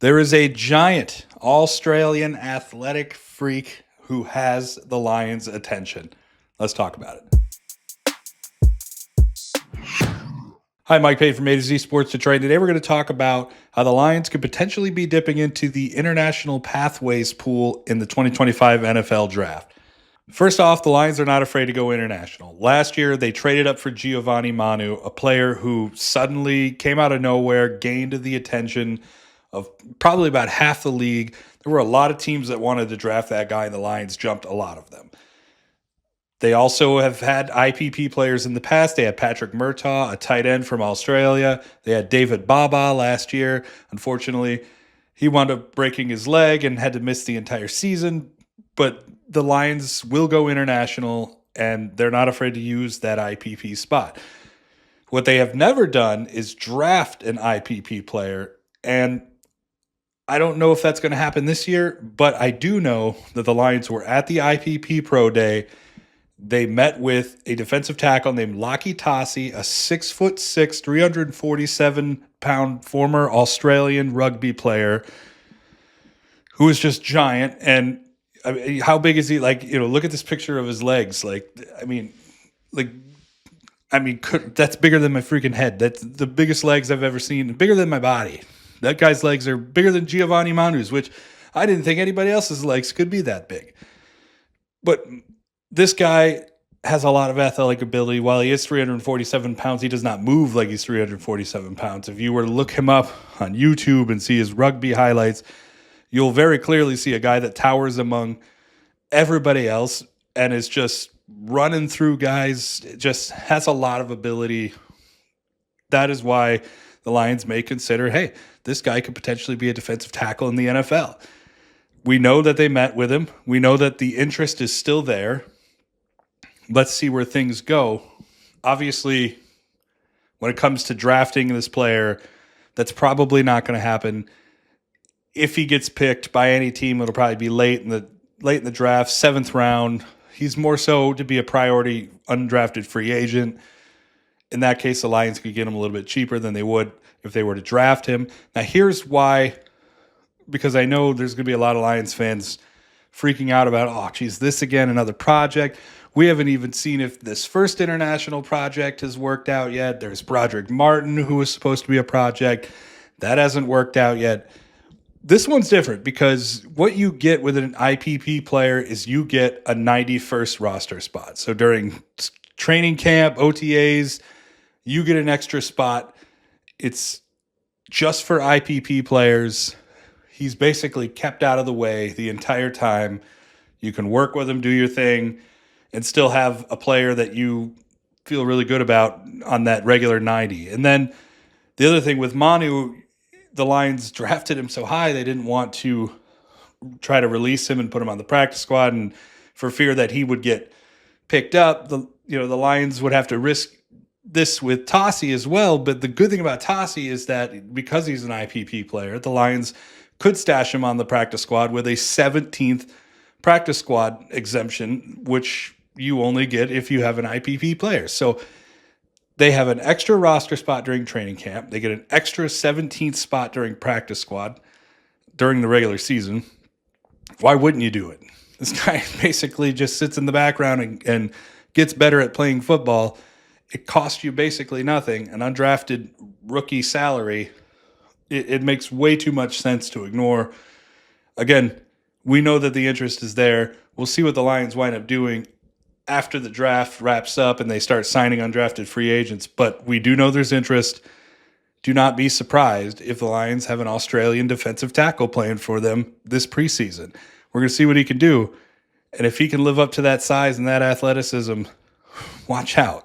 There is a giant Australian athletic freak who has the Lions' attention. Let's talk about it. Hi, Mike Payton from A to Z Sports Detroit. Today we're going to talk about how the Lions could potentially be dipping into the international pathways pool in the 2025 NFL Draft. First off, the Lions are not afraid to go international. Last year, they traded up for Giovanni Manu, a player who suddenly came out of nowhere, gained the attention of probably about half the league. There were a lot of teams that wanted to draft that guy, and the Lions jumped a lot of them. They also have had IPP players in the past. They had Patrick Murtaugh, a tight end from Australia. They had David Baba last year. Unfortunately, he wound up breaking his leg and had to miss the entire season. But the Lions will go international, and they're not afraid to use that IPP spot. What they have never done is draft an IPP player, and I don't know if that's going to happen this year, but I do know that the Lions were at the IPP Pro Day. They met with a defensive tackle named Laki Tasi, a 6'6", 347-pound former Australian rugby player who is just giant. And I mean, how big is he? Look at this picture of his legs. That's bigger than my freaking head. That's the biggest legs I've ever seen, bigger than my body. That guy's legs are bigger than Giovanni Manu's, which I didn't think anybody else's legs could be that big. But this guy has a lot of athletic ability. While he is 347 pounds, he does not move like he's 347 pounds. If you were to look him up on YouTube and see his rugby highlights, you'll very clearly see a guy that towers among everybody else and is just running through guys, just has a lot of ability. That is why the Lions may consider, hey, this guy could potentially be a defensive tackle in the NFL. We know that they met with him. We know that the interest is still there. Let's see where things go. Obviously, when it comes to drafting this player, that's probably not going to happen. If he gets picked by any team, it'll probably be late in the draft, 7th round. He's more so to be a priority undrafted free agent. In that case, the Lions could get him a little bit cheaper than they would if they were to draft him. Now, here's why, because I know there's going to be a lot of Lions fans freaking out about, oh, geez, this again, another project. We haven't even seen if this first international project has worked out yet. There's Broderick Martin, who was supposed to be a project. That hasn't worked out yet. This one's different because what you get with an IPP player is you get a 91st roster spot. So during training camp, OTAs, you get an extra spot. It's just for IPP players. He's basically kept out of the way the entire time. You can work with him, do your thing, and still have a player that you feel really good about on that regular 90. And then the other thing with Manu, the Lions drafted him so high they didn't want to try to release him and put him on the practice squad, and for fear that he would get picked up, the Lions would have to risk this with Tasi as well. But the good thing about Tasi is that because he's an IPP player, the Lions could stash him on the practice squad with a 17th practice squad exemption, which you only get if you have an IPP player. So they have an extra roster spot during training camp. They get an extra 17th spot during practice squad during the regular season. Why wouldn't you do it? This guy basically just sits in the background and gets better at playing football. It costs you basically nothing. An undrafted rookie salary, it makes way too much sense to ignore. Again, we know that the interest is there. We'll see what the Lions wind up doing after the draft wraps up and they start signing undrafted free agents. But we do know there's interest. Do not be surprised if the Lions have an Australian defensive tackle playing for them this preseason. We're going to see what he can do. And if he can live up to that size and that athleticism, watch out.